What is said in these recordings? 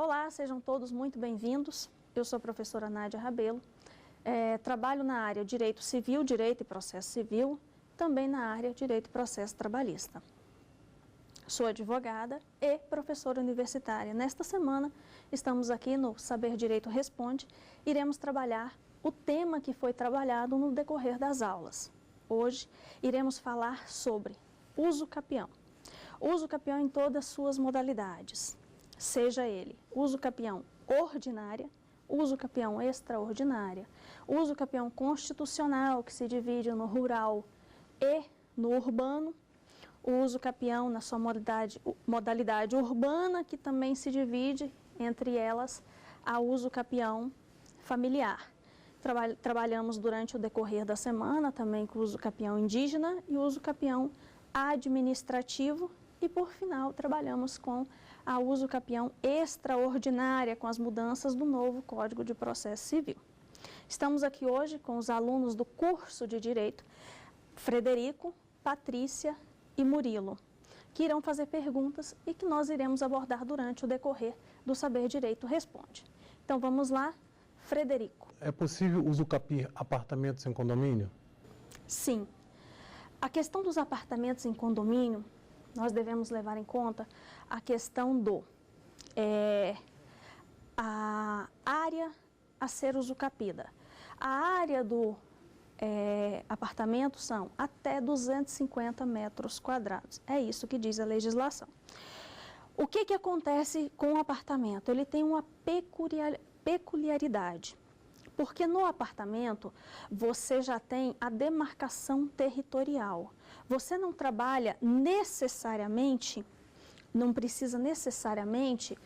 Olá, sejam todos muito bem-vindos. Eu sou a professora Nádia Rabelo, trabalho na área Direito Civil, Direito e Processo Civil, também na área Direito e Processo Trabalhista. Sou advogada e professora universitária. Nesta semana, estamos aqui no Saber Direito Responde, iremos trabalhar o tema que foi trabalhado no decorrer das aulas. Hoje, iremos falar sobre uso capião. Uso capião em todas as suas modalidades, seja ele uso capião ordinária, uso capião extraordinária, uso capião constitucional, que se divide no rural e no urbano, o uso capião na sua modalidade urbana, que também se divide entre elas a uso capião familiar. Trabalhamos durante o decorrer da semana também com o uso capião indígena e o uso capião administrativo e, por final, trabalhamos com a uso capião extraordinária, com as mudanças do novo Código de Processo Civil. Estamos aqui hoje com os alunos do curso de Direito, Frederico, Patrícia e Murilo, que irão fazer perguntas e que nós iremos abordar durante o decorrer do Saber Direito Responde. Então vamos lá, Frederico. É possível usucapiar apartamentos em condomínio? Sim. A questão dos apartamentos em condomínio, nós devemos levar em conta a questão a área a ser usucapida. A área do apartamento são até 250 metros quadrados. É isso que diz a legislação. O que acontece com o apartamento? Ele tem uma peculiaridade. Porque no apartamento você já tem a demarcação territorial. Você não trabalha necessariamente, não precisa necessariamente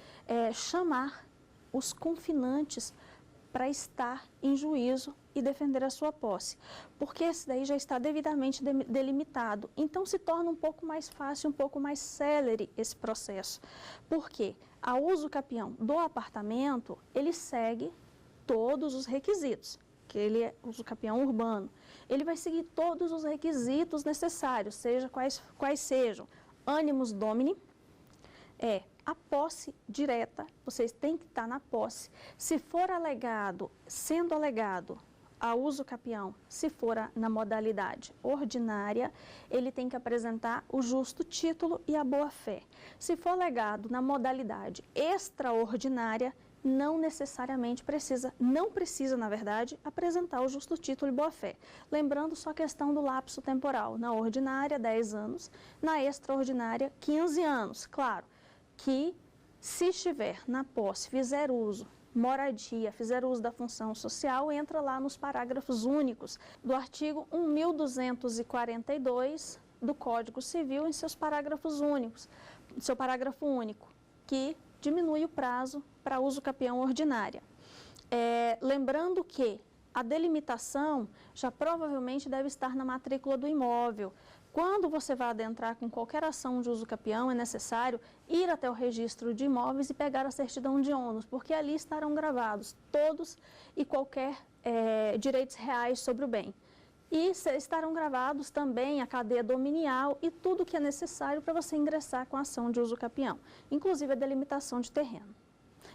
chamar os confinantes para estar em juízo e defender a sua posse, porque esse daí já está devidamente delimitado. Então se torna um pouco mais fácil, um pouco mais célere esse processo. Porque a uso capião do apartamento, ele segue todos os requisitos, que ele é uso capião urbano. Ele vai seguir todos os requisitos necessários, seja quais sejam. Animus domini, a posse direta, vocês têm que estar na posse. Se for alegado, sendo alegado a uso capião, se for na modalidade ordinária, ele tem que apresentar o justo título e a boa-fé. Se for alegado na modalidade extraordinária, não necessariamente não precisa, na verdade, apresentar o justo título e boa-fé. Lembrando só a questão do lapso temporal. Na ordinária, 10 anos, na extraordinária, 15 anos. Claro que, se estiver na posse, fizer uso, moradia, fizer uso da função social, entra lá nos parágrafos únicos do artigo 1242 do Código Civil, em seus parágrafos únicos, seu parágrafo único, que diminui o prazo para uso capião ordinária. Lembrando que a delimitação já provavelmente deve estar na matrícula do imóvel. Quando você vai adentrar com qualquer ação de uso capião, é necessário ir até o registro de imóveis e pegar a certidão de ônus, porque ali estarão gravados todos e qualquer direitos reais sobre o bem. E estarão gravados também a cadeia dominial e tudo que é necessário para você ingressar com a ação de uso capião, inclusive a delimitação de terreno.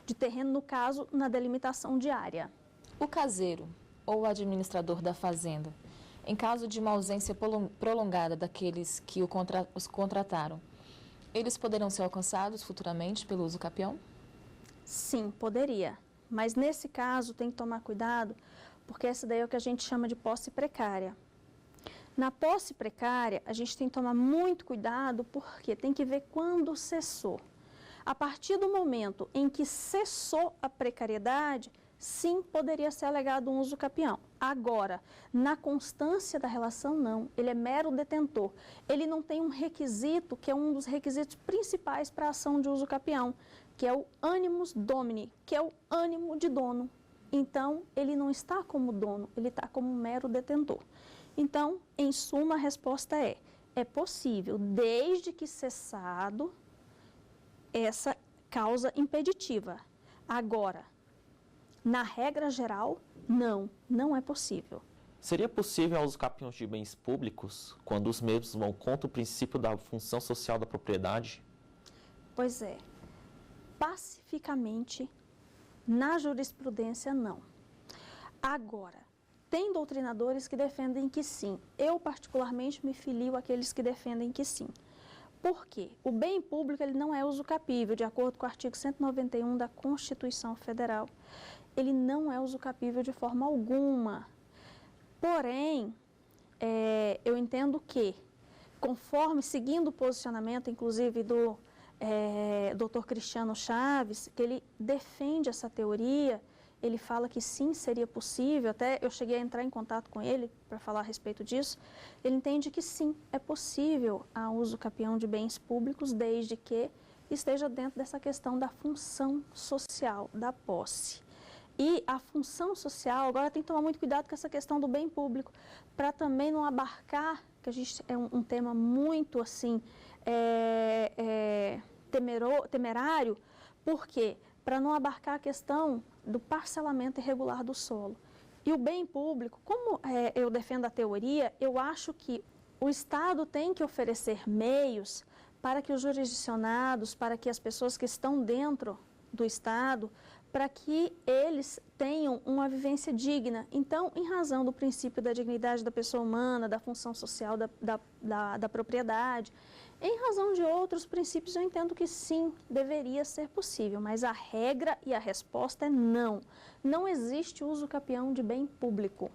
De terreno, no caso, na delimitação de área. O caseiro ou o administrador da fazenda, em caso de uma ausência prolongada daqueles que os contrataram, eles poderão ser alcançados futuramente pelo uso capião? Sim, poderia. Mas nesse caso tem que tomar cuidado, porque essa daí é o que a gente chama de posse precária. Na posse precária, a gente tem que tomar muito cuidado, porque tem que ver quando cessou. A partir do momento em que cessou a precariedade, sim, poderia ser alegado um uso capião. Agora, na constância da relação, não. Ele é mero detentor. Ele não tem um requisito, que é um dos requisitos principais para a ação de uso capião, que é o animus domini, que é o ânimo de dono. Então, ele não está como dono, ele está como um mero detentor. Então, em suma, a resposta é possível, desde que cessado essa causa impeditiva. Agora, na regra geral, não é possível. Seria possível o uso capião de bens públicos quando os mesmos vão contra o princípio da função social da propriedade? Pois é. pacificamente, na jurisprudência, não. Agora, tem doutrinadores que defendem que sim. Eu, particularmente, me filio àqueles que defendem que sim. Por quê? O bem público ele não é usucapível, de acordo com o artigo 191 da Constituição Federal. Ele não é usucapível de forma alguma. Porém, eu entendo que, conforme, seguindo o posicionamento, inclusive, do Dr. Cristiano Chaves, que ele defende essa teoria, ele fala que sim, seria possível, até eu cheguei a entrar em contato com ele para falar a respeito disso, ele entende que sim, é possível a uso capião de bens públicos, desde que esteja dentro dessa questão da função social, da posse. E a função social, agora tem que tomar muito cuidado com essa questão do bem público, para também não abarcar, que a gente é um tema muito assim, temerário, por quê? Para não abarcar a questão do parcelamento irregular do solo. E o bem público, como eu defendo a teoria, eu acho que o Estado tem que oferecer meios para que os jurisdicionados, para que as pessoas que estão dentro do Estado, para que eles tenham uma vivência digna. Então, em razão do princípio da dignidade da pessoa humana, da função social da propriedade, em razão de outros princípios, eu entendo que sim, deveria ser possível, mas a regra e a resposta é não. Não existe uso capião de bem público,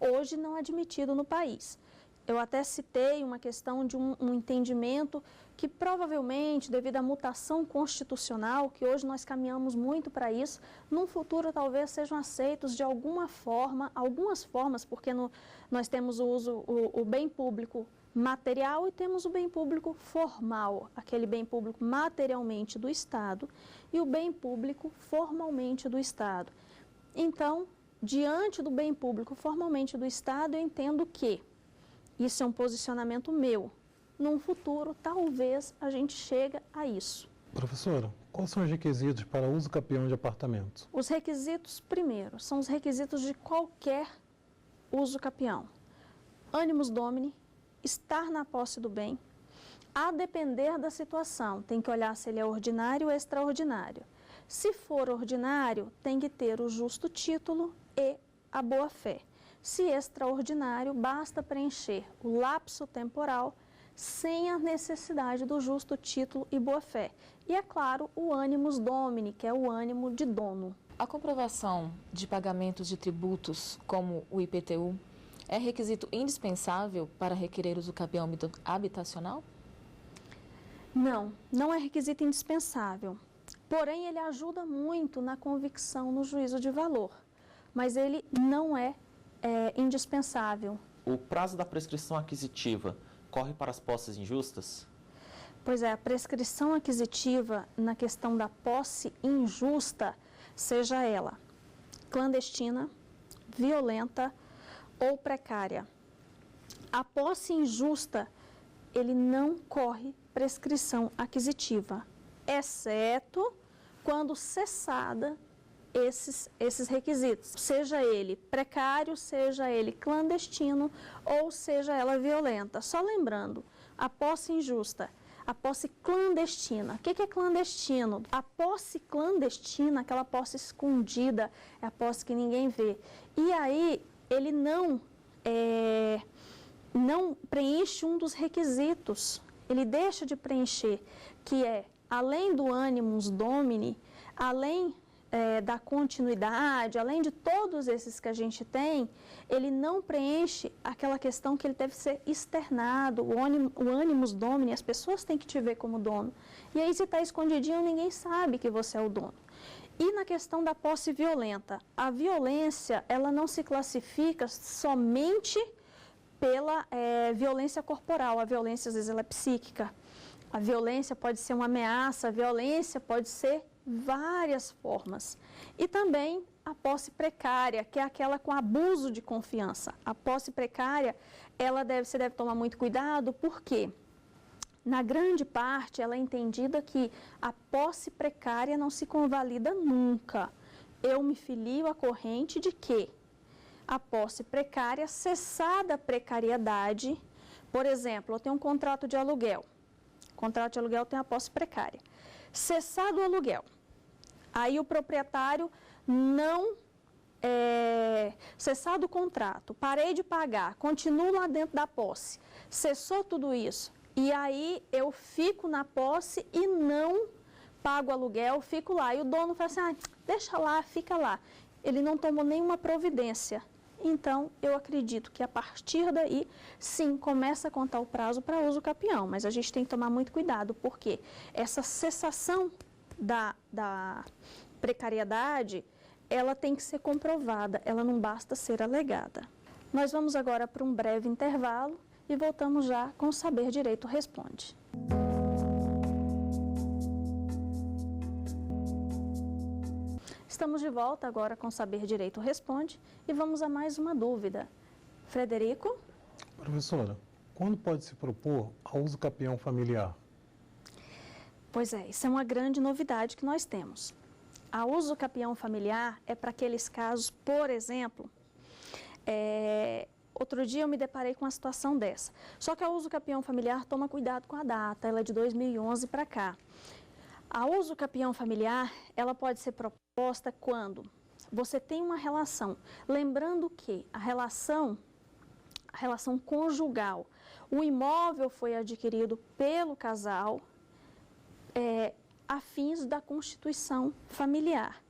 hoje não admitido no país. Eu até citei uma questão de um entendimento que provavelmente, devido à mutação constitucional, que hoje nós caminhamos muito para isso, num futuro talvez sejam aceitos de alguma forma, algumas formas, porque nós temos o bem público material e temos o bem público formal, aquele bem público materialmente do Estado e o bem público formalmente do Estado. Então, diante do bem público formalmente do Estado, eu entendo que isso é um posicionamento meu. Num futuro, talvez a gente chegue a isso. Professora, quais são os requisitos para uso capião de apartamentos? Os requisitos, primeiro, são os requisitos de qualquer uso capião. Animus domini, estar na posse do bem, a depender da situação, tem que olhar se ele é ordinário ou extraordinário. Se for ordinário, tem que ter o justo título e a boa-fé. Se extraordinário, basta preencher o lapso temporal sem a necessidade do justo título e boa-fé. E, é claro, o animus domini, que é o ânimo de dono. A comprovação de pagamentos de tributos, como o IPTU, é requisito indispensável para requerer uso capião habitacional? Não, não é requisito indispensável. Porém, ele ajuda muito na convicção no juízo de valor. Mas ele não é indispensável. O prazo da prescrição aquisitiva corre para as posses injustas? Pois é, a prescrição aquisitiva na questão da posse injusta, seja ela clandestina, violenta ou precária. A posse injusta, ele não corre prescrição aquisitiva, exceto quando cessada esses requisitos, seja ele precário, seja ele clandestino ou seja ela violenta. Só lembrando, a posse injusta, a posse clandestina. O que é clandestino? A posse clandestina, aquela posse escondida, é a posse que ninguém vê. E aí, ele não preenche um dos requisitos, ele deixa de preencher, que é, além do animus domini, além da continuidade, além de todos esses que a gente tem, ele não preenche aquela questão que ele deve ser externado, o animus domini, as pessoas têm que te ver como dono. E aí, se está escondidinho, ninguém sabe que você é o dono. E na questão da posse violenta, a violência, ela não se classifica somente pela violência corporal, a violência às vezes ela é psíquica, a violência pode ser uma ameaça, a violência pode ser várias formas. E também a posse precária, que é aquela com abuso de confiança. A posse precária, você deve tomar muito cuidado, porque na grande parte ela é entendida que a posse precária não se convalida nunca. Eu me filio à corrente de que a posse precária, cessada a precariedade, por exemplo, eu tenho um contrato de aluguel. O contrato de aluguel tem a posse precária. Cessado o aluguel, Aí o proprietário não cessado o contrato, parei de pagar, continuo lá dentro da posse, cessou tudo isso, e aí eu fico na posse e não pago aluguel, fico lá, e o dono fala assim, deixa lá, fica lá. Ele não tomou nenhuma providência. Então, eu acredito que a partir daí, sim, começa a contar o prazo para uso capião, mas a gente tem que tomar muito cuidado, porque essa cessação da precariedade, ela tem que ser comprovada, ela não basta ser alegada. Nós vamos agora para um breve intervalo e voltamos já com o Saber Direito Responde. Estamos de volta agora com o Saber Direito Responde e vamos a mais uma dúvida. Frederico? Professora, quando pode se propor a uso capião familiar? Pois é, isso é uma grande novidade que nós temos. A uso capião familiar é para aqueles casos, por exemplo, outro dia eu me deparei com uma situação dessa. Só que a uso capião familiar toma cuidado com a data, ela é de 2011 para cá. A uso capião familiar, ela pode ser proposta quando você tem uma relação. Lembrando que a relação conjugal, o imóvel foi adquirido pelo casal, a fins da constituição familiar.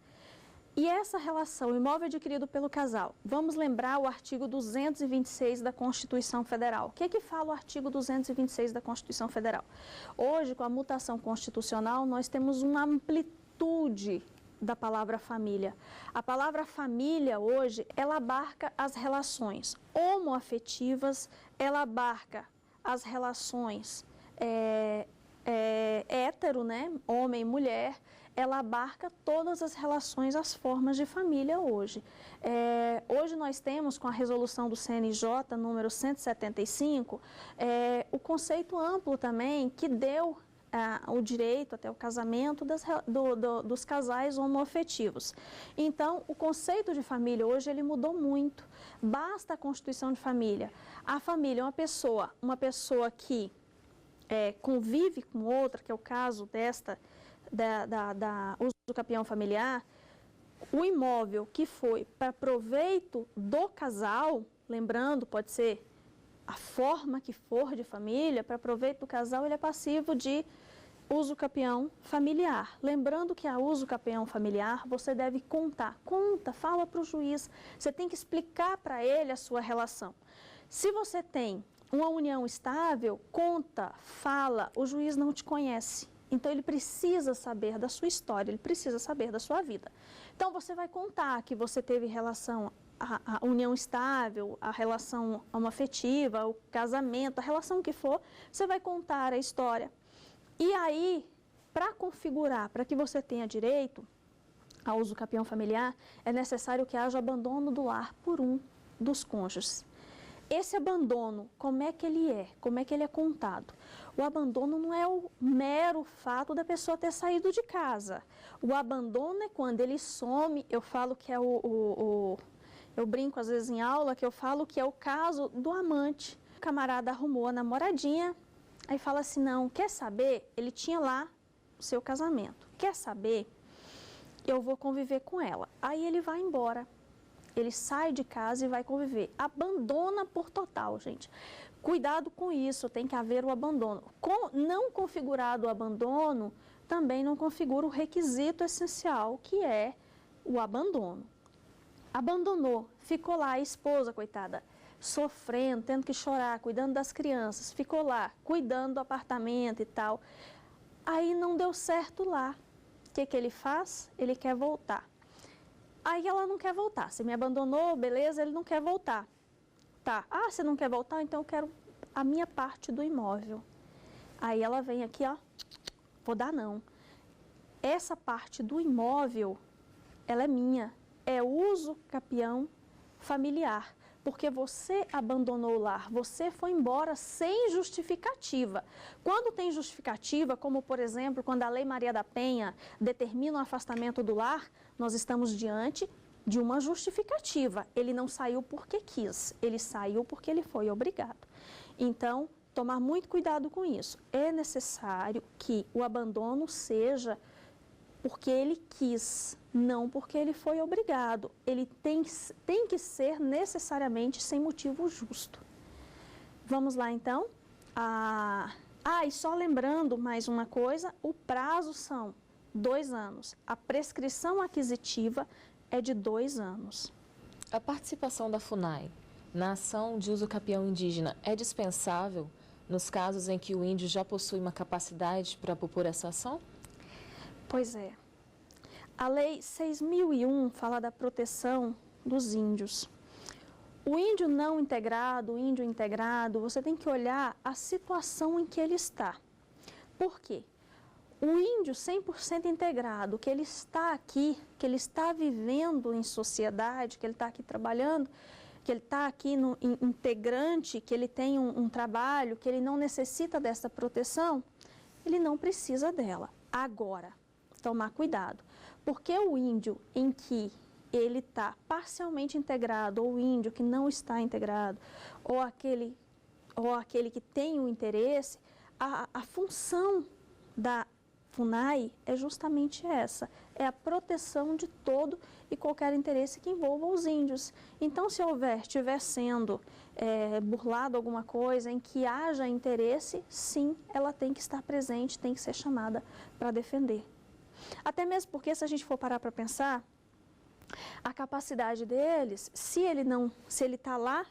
E essa relação, o imóvel adquirido pelo casal, vamos lembrar o artigo 226 da Constituição Federal. O que é que fala o artigo 226 da Constituição Federal? Hoje, com a mutação constitucional, nós temos uma amplitude da palavra família. A palavra família, hoje, ela abarca as relações homoafetivas, ela abarca as relações hétero, né, homem e mulher, ela abarca todas as relações, as formas de família hoje. Hoje nós temos, com a resolução do CNJ, número 175, o conceito amplo também, que deu o direito até o casamento dos casais homoafetivos. Então, o conceito de família hoje, ele mudou muito. Basta a constituição de família. A família é uma pessoa que convive com outra, que é o caso da uso do capião familiar, o imóvel que foi para proveito do casal, lembrando, pode ser a forma que for de família, para proveito do casal, ele é passivo de uso capião familiar. Lembrando que a uso capião familiar, você deve fala para o juiz, você tem que explicar para ele a sua relação. Se você tem uma união estável, fala, o juiz não te conhece. Então, ele precisa saber da sua história, ele precisa saber da sua vida. Então, você vai contar que você teve relação, a união estável, a relação homoafetiva, o casamento, a relação que for, você vai contar a história. E aí, para configurar, para que você tenha direito ao uso capião familiar, é necessário que haja abandono do lar por um dos cônjuges. Esse abandono, como é que ele é? Como é que ele é contado? O abandono não é o mero fato da pessoa ter saído de casa. O abandono é quando ele some, eu falo que é eu brinco às vezes em aula, que eu falo que é o caso do amante. O camarada arrumou a namoradinha, aí fala assim, não, quer saber? Ele tinha lá o seu casamento. Quer saber? Eu vou conviver com ela. Aí ele vai embora. Ele sai de casa e vai conviver. Abandona por total, gente. Cuidado com isso, tem que haver o abandono. Não configurado o abandono, também não configura o requisito essencial, que é o abandono. Abandonou, ficou lá, a esposa, coitada, sofrendo, tendo que chorar, cuidando das crianças, ficou lá, cuidando do apartamento e tal. Aí não deu certo lá. O que ele faz? Ele quer voltar. Aí ela não quer voltar. Você me abandonou, beleza, ele não quer voltar. Tá, você não quer voltar, então eu quero a minha parte do imóvel. Aí ela vem aqui, ó, vou dar não. Essa parte do imóvel, ela é minha, é uso capião familiar. Porque você abandonou o lar, você foi embora sem justificativa. Quando tem justificativa, como por exemplo, quando a Lei Maria da Penha determina o afastamento do lar, nós estamos diante de uma justificativa. Ele não saiu porque quis, ele saiu porque ele foi obrigado. Então, tomar muito cuidado com isso. É necessário que o abandono seja porque ele quis, não porque ele foi obrigado. Ele tem que ser necessariamente sem motivo justo. Vamos lá, então. E só lembrando mais uma coisa, o prazo são 2 anos. A prescrição aquisitiva é de 2 anos. A participação da FUNAI na ação de uso capião indígena é dispensável nos casos em que o índio já possui uma capacidade para propor essa ação? Pois é. A Lei 6.001 fala da proteção dos índios. O índio não integrado, o índio integrado, você tem que olhar a situação em que ele está. Por quê? O índio 100% integrado, que ele está aqui, que ele está vivendo em sociedade, que ele está aqui trabalhando, que ele está aqui integrante, que ele tem um trabalho, que ele não necessita dessa proteção, ele não precisa dela. Agora, tomar cuidado, porque o índio em que ele está parcialmente integrado, ou o índio que não está integrado, ou aquele que tem o interesse, a função da FUNAI é justamente essa, é a proteção de todo e qualquer interesse que envolva os índios. Então, se estiver sendo burlado alguma coisa em que haja interesse, sim, ela tem que estar presente, tem que ser chamada para defender. Até mesmo porque, se a gente for parar para pensar, a capacidade deles, se ele está lá,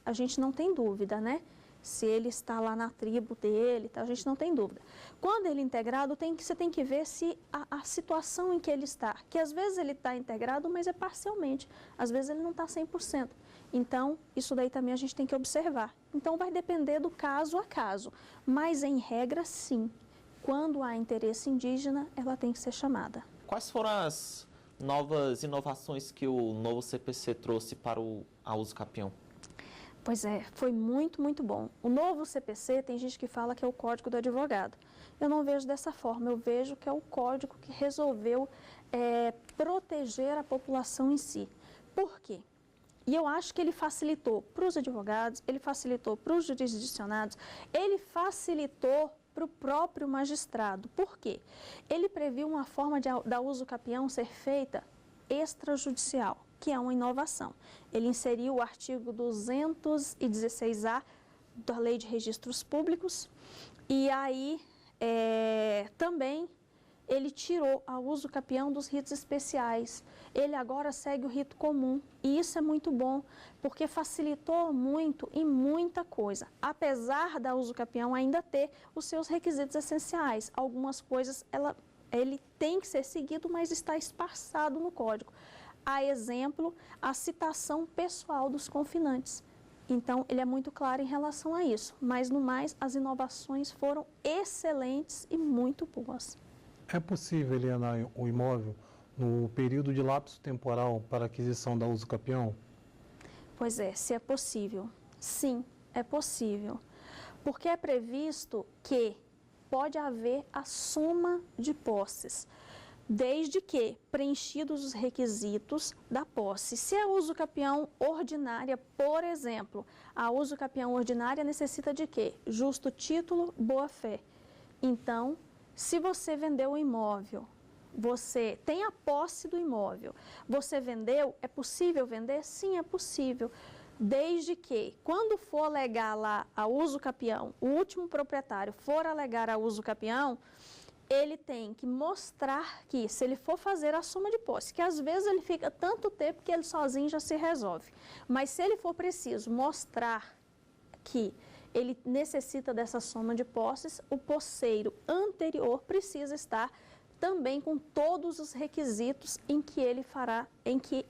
a gente não tem dúvida, né? Se ele está lá na tribo dele, a gente não tem dúvida. Quando ele é integrado, você tem que ver se a situação em que ele está, que às vezes ele está integrado, mas é parcialmente, às vezes ele não está 100%. Então, isso daí também a gente tem que observar. Então, vai depender do caso a caso, mas em regra, sim. Quando há interesse indígena, ela tem que ser chamada. Quais foram as novas inovações que o novo CPC trouxe para a uso capião? Pois é, foi muito, muito bom. O novo CPC, tem gente que fala que é o Código do Advogado. Eu não vejo dessa forma, eu vejo que é o código que resolveu proteger a população em si. Por quê? E eu acho que ele facilitou para os advogados, ele facilitou para os jurisdicionados, ele facilitou para o próprio magistrado. Por quê? Ele previu uma forma da uso capião ser feita extrajudicial, que é uma inovação. Ele inseriu o artigo 216A da Lei de Registros Públicos e aí também ele tirou a uso capião dos ritos especiais. Ele agora segue o rito comum e isso é muito bom, porque facilitou muito em muita coisa. Apesar da uso capião ainda ter os seus requisitos essenciais, algumas coisas ele tem que ser seguido, mas está espaçado no código. A exemplo, a citação pessoal dos confinantes. Então, ele é muito claro em relação a isso, mas no mais, as inovações foram excelentes e muito boas. É possível alienar o imóvel no período de lapso temporal para aquisição da uso capião? Pois é, se é possível. Sim, é possível. Porque é previsto que pode haver a soma de posses, desde que preenchidos os requisitos da posse. Se é uso capião ordinária, por exemplo, a uso capião ordinária necessita de quê? Justo título, boa-fé. Então, se você vendeu o imóvel, você tem a posse do imóvel, você vendeu, é possível vender? Sim, é possível. Desde que, quando for alegar lá a uso capião, o último proprietário for alegar a uso capião, ele tem que mostrar que, se ele for fazer a soma de posse, que às vezes ele fica tanto tempo que ele sozinho já se resolve, mas se ele for preciso mostrar que ele necessita dessa soma de posses, o posseiro anterior precisa estar também com todos os requisitos em que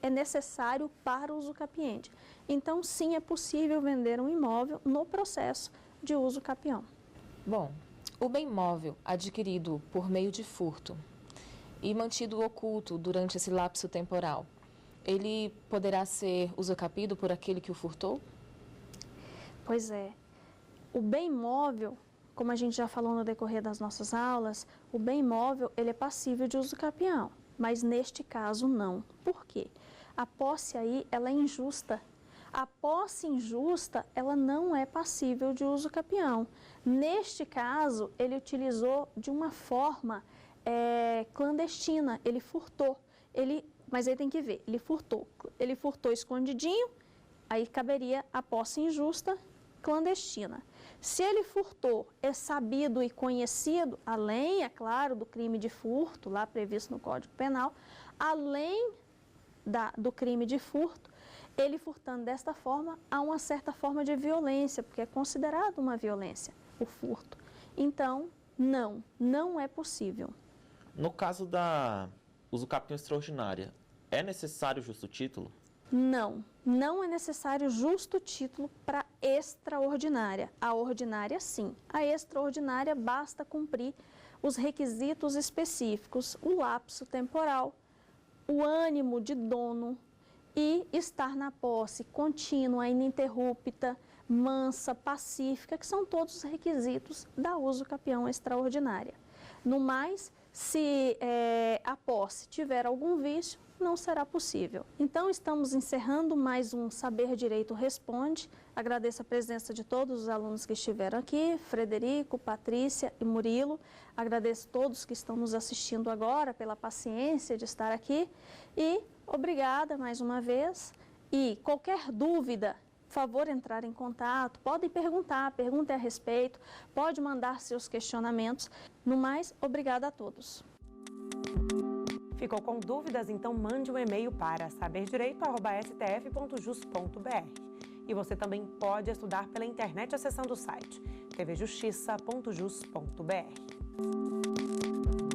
é necessário para o uso capiente. Então, sim, é possível vender um imóvel no processo de uso capião. Bom, o bem móvel adquirido por meio de furto e mantido oculto durante esse lapso temporal, ele poderá ser usucapido por aquele que o furtou? Pois é. O bem móvel, como a gente já falou no decorrer das nossas aulas, o bem móvel ele é passível de uso capião, mas neste caso não. Por quê? A posse aí ela é injusta. A posse injusta ela não é passível de uso capião. Neste caso, ele utilizou de uma forma clandestina, ele furtou. Mas aí tem que ver, ele furtou escondidinho, aí caberia a posse injusta clandestina. Se ele furtou, é sabido e conhecido, além, é claro, do crime de furto, lá previsto no Código Penal, além do crime de furto, ele furtando desta forma, há uma certa forma de violência, porque é considerado uma violência o furto. Então, não é possível. No caso da usucapião extraordinária, é necessário justo título? Não é necessário justo título para extraordinária. A ordinária, sim. A extraordinária basta cumprir os requisitos específicos, o lapso temporal, o ânimo de dono e estar na posse contínua, ininterrupta, mansa, pacífica, que são todos os requisitos da usucapião extraordinária. No mais, se a posse tiver algum vício, não será possível. Então, estamos encerrando mais um Saber Direito Responde. Agradeço a presença de todos os alunos que estiveram aqui, Frederico, Patrícia e Murilo. Agradeço a todos que estão nos assistindo agora pela paciência de estar aqui e obrigada mais uma vez. E qualquer dúvida, por favor, entrar em contato, podem perguntem a respeito, pode mandar seus questionamentos. No mais, obrigada a todos. Ficou com dúvidas? Então mande um e-mail para saberdireito@stf.jus.br. E você também pode estudar pela internet acessando o site tvjustiça.jus.br.